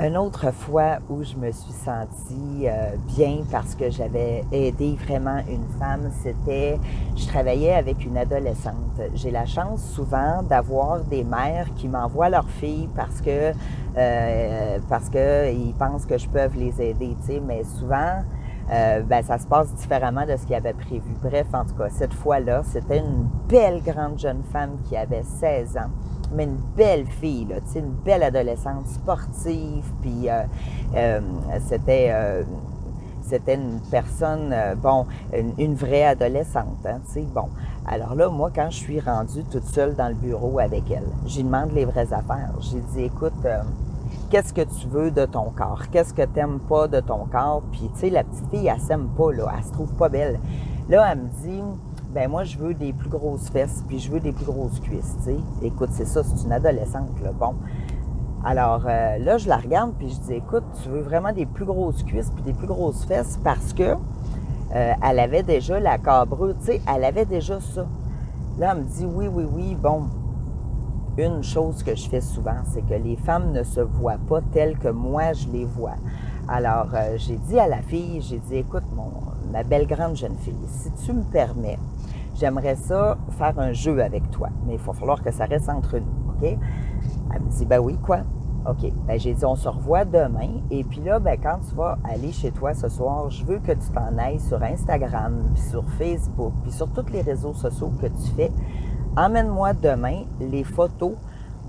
Une autre fois où je me suis sentie bien parce que j'avais aidé vraiment une femme, c'était, je travaillais avec une adolescente. J'ai la chance souvent d'avoir des mères qui m'envoient leurs filles parce que ils pensent que je peux les aider, tu sais, mais souvent, ça se passe différemment de ce qu'ils avaient prévu. Bref, en tout cas, cette fois-là, c'était une belle grande jeune femme qui avait 16 ans, mais une belle fille, là, tu sais, une belle adolescente sportive, puis c'était, c'était une personne, une vraie adolescente, hein, tu sais, bon. Alors là, moi, quand je suis rendue toute seule dans le bureau avec elle, j'y demande les vraies affaires. J'ai dit, écoute, qu'est-ce que tu veux de ton corps? Qu'est-ce que t'aimes pas de ton corps? Puis, tu sais, la petite fille, elle s'aime pas, là, elle se trouve pas belle. Là, elle me dit, ben moi, je veux des plus grosses fesses, puis je veux des plus grosses cuisses, tu sais. Écoute, c'est ça, c'est une adolescente, là, bon. Alors là, je la regarde, puis je dis, écoute, tu veux vraiment des plus grosses cuisses, puis des plus grosses fesses, parce que elle avait déjà la cabreux, tu sais, elle avait déjà ça. Là, elle me dit, oui, oui, oui, bon, une chose que je fais souvent, c'est que les femmes ne se voient pas telles que moi, je les vois. Alors, j'ai dit à la fille, j'ai dit, écoute, ma belle grande jeune fille, si tu me permets, j'aimerais ça faire un jeu avec toi, mais il va falloir que ça reste entre nous, OK? Elle me dit, ben oui, quoi? OK. Ben j'ai dit, on se revoit demain. Et puis là, ben quand tu vas aller chez toi ce soir, je veux que tu t'en ailles sur Instagram, puis sur Facebook, puis sur tous les réseaux sociaux que tu fais. Emmène-moi demain les photos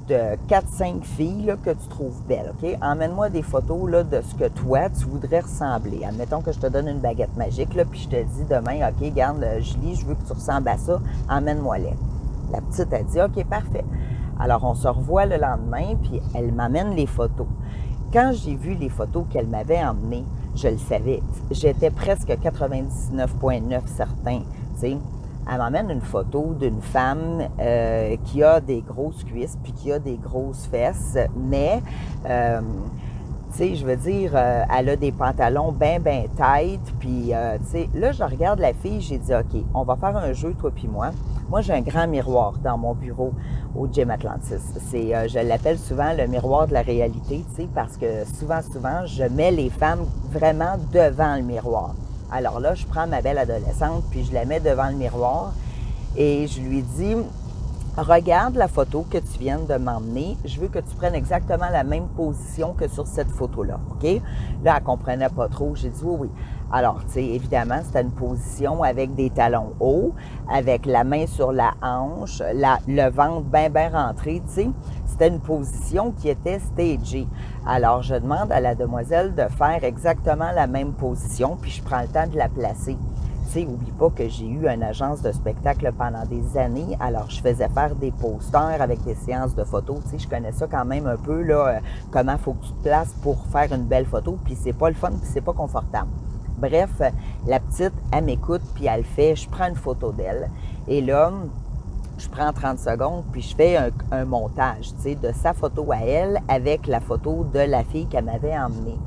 de 4-5 filles là, que tu trouves belles, OK? Emmène-moi des photos là, de ce que toi, tu voudrais ressembler. Admettons que je te donne une baguette magique, là, puis je te dis demain, OK, garde, Julie, je veux que tu ressembles à ça, emmène-moi-les. La petite a dit, OK, parfait. Alors, on se revoit le lendemain, puis elle m'amène les photos. Quand j'ai vu les photos qu'elle m'avait emmenées, je le savais. J'étais presque 99,9 certain, tu sais. Elle m'emmène une photo d'une femme qui a des grosses cuisses puis qui a des grosses fesses, mais, tu sais, je veux dire, elle a des pantalons bien tight, puis, tu sais, là, je regarde la fille, j'ai dit, OK, on va faire un jeu, toi puis moi. Moi, j'ai un grand miroir dans mon bureau au Gym Atlantis. Je l'appelle souvent le miroir de la réalité, tu sais, parce que souvent, je mets les femmes vraiment devant le miroir. Alors là, je prends ma belle adolescente, puis je la mets devant le miroir et je lui dis, regarde la photo que tu viens de m'emmener. Je veux que tu prennes exactement la même position que sur cette photo-là, OK? Là, elle comprenait pas trop. J'ai dit oui, oui. Alors, tu sais, évidemment, c'était une position avec des talons hauts, avec la main sur la hanche, le ventre bien rentré, tu sais. C'était une position qui était stagée. Alors, je demande à la demoiselle de faire exactement la même position, puis je prends le temps de la placer. Tu sais, oublie pas que j'ai eu une agence de spectacle pendant des années, alors je faisais faire des posters avec des séances de photos, tu sais, je connais ça quand même un peu, là, comment faut que tu te places pour faire une belle photo, puis c'est pas le fun, puis c'est pas confortable. Bref, la petite, elle m'écoute, puis elle fait, je prends une photo d'elle, et là, je prends 30 secondes, puis je fais un montage, tu sais, de sa photo à elle avec la photo de la fille qu'elle m'avait emmenée.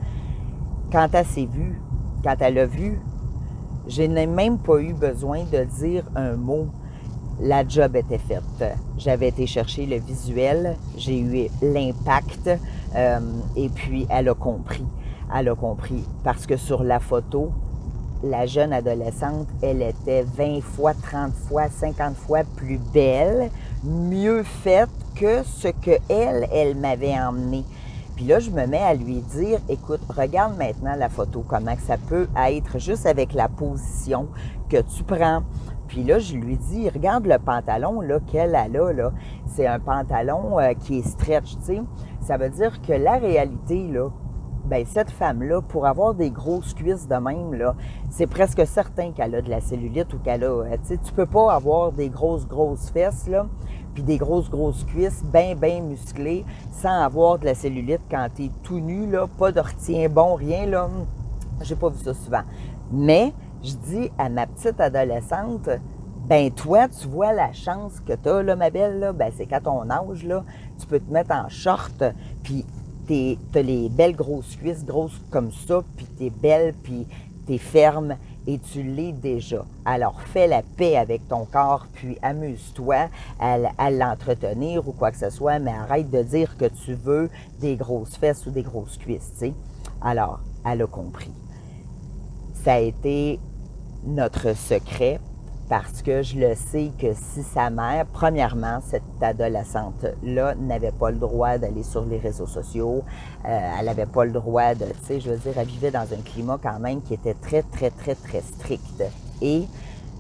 Quand elle s'est vue, quand elle a vu, je n'ai même pas eu besoin de dire un mot. La job était faite. J'avais été chercher le visuel, j'ai eu l'impact et puis elle a compris. Elle a compris parce que sur la photo, la jeune adolescente, elle était 20 fois, 30 fois, 50 fois plus belle, mieux faite que ce que elle m'avait emmené. Puis là, je me mets à lui dire, écoute, regarde maintenant la photo, comment ça peut être juste avec la position que tu prends. Puis là, je lui dis, regarde le pantalon là, qu'elle a là. C'est un pantalon qui est stretch, tu sais. Ça veut dire que la réalité, là, ben cette femme-là, pour avoir des grosses cuisses de même, là, c'est presque certain qu'elle a de la cellulite ou qu'elle a... Tu sais, tu peux pas avoir des grosses fesses, là, puis des grosses cuisses bien musclées sans avoir de la cellulite quand t'es tout nu, là, pas de retien bon, rien, là. J'ai pas vu ça souvent. Mais, je dis à ma petite adolescente, ben toi, tu vois la chance que t'as, là, ma belle, là, ben c'est qu'à ton âge, là, tu peux te mettre en short, puis t'as les belles grosses cuisses, grosses comme ça, puis t'es belle, puis t'es ferme, et tu l'es déjà. Alors, fais la paix avec ton corps, puis amuse-toi à l'entretenir ou quoi que ce soit, mais arrête de dire que tu veux des grosses fesses ou des grosses cuisses, tu sais. Alors, elle a compris. Ça a été notre secret parce que je le sais que si sa mère, premièrement, cette adolescente-là n'avait pas le droit d'aller sur les réseaux sociaux, elle n'avait pas le droit de, tu sais, je veux dire, elle vivait dans un climat quand même qui était très, très, très, très strict. Et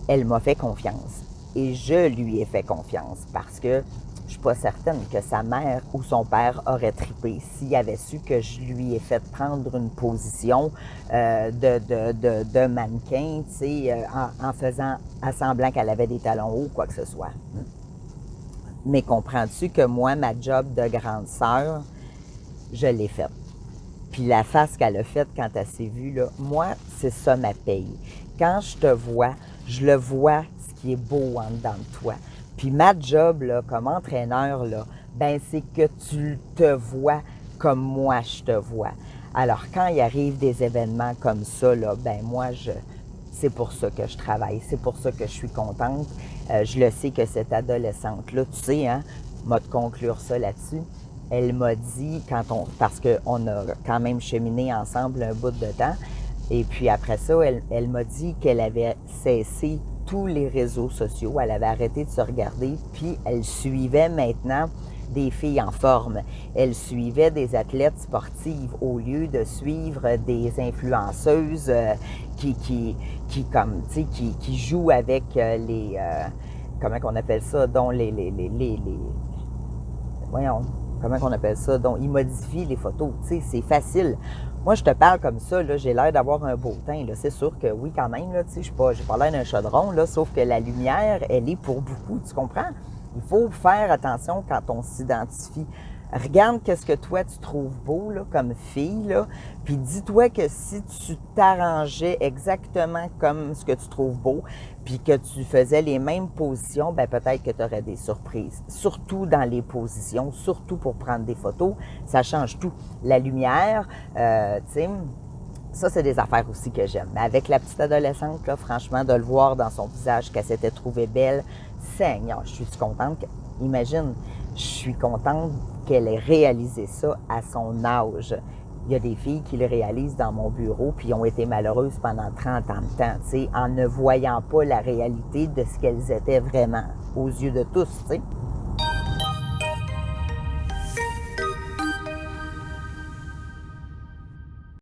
elle m'a fait confiance. Et je lui ai fait confiance parce que je suis pas certaine que sa mère ou son père aurait trippé s'il avait su que je lui ai fait prendre une position de mannequin, tu sais, en faisant à semblant qu'elle avait des talons hauts, quoi que ce soit. Mais comprends-tu que moi, ma job de grande sœur, je l'ai faite. Puis la face qu'elle a faite quand elle s'est vue, là, moi, c'est ça ma paye. Quand je te vois, je le vois, ce qui est beau en dedans de toi. Puis ma job, là, comme entraîneur, là, ben c'est que tu te vois comme moi, je te vois. Alors, quand il arrive des événements comme ça, là, ben moi, c'est pour ça que je travaille, c'est pour ça que je suis contente. Je le sais que cette adolescente-là, tu sais, hein, m'a de conclure ça là-dessus. Elle m'a dit, parce qu'on a quand même cheminé ensemble un bout de temps, et puis après ça, elle m'a dit qu'elle avait cessé tous les réseaux sociaux, elle avait arrêté de se regarder, puis elle suivait maintenant des filles en forme. Elle suivait des athlètes sportives au lieu de suivre des influenceuses qui jouent avec comment on appelle ça, dont voyons, comment on appelle ça, dont ils modifient les photos, tu sais, c'est facile. Moi, je te parle comme ça, là, j'ai l'air d'avoir un beau teint, là, c'est sûr que oui, quand même, là, tu sais, j'ai pas l'air d'un chaudron, là, sauf que la lumière, elle est pour beaucoup, tu comprends? Il faut faire attention quand on s'identifie. Regarde qu'est-ce que toi, tu trouves beau, là, comme fille, là, puis dis-toi que si tu t'arrangeais exactement comme ce que tu trouves beau, puis que tu faisais les mêmes positions, ben peut-être que tu aurais des surprises. Surtout dans les positions, surtout pour prendre des photos, ça change tout. La lumière, tu sais, ça, c'est des affaires aussi que j'aime. Mais avec la petite adolescente, là, franchement, de le voir dans son visage qu'elle s'était trouvée belle, Seigneur, je suis contente. Imagine, je suis contente qu'elle ait réalisé ça à son âge. Il y a des filles qui le réalisent dans mon bureau puis ont été malheureuses pendant 30 ans de temps, tu sais, en ne voyant pas la réalité de ce qu'elles étaient vraiment, aux yeux de tous, tu sais.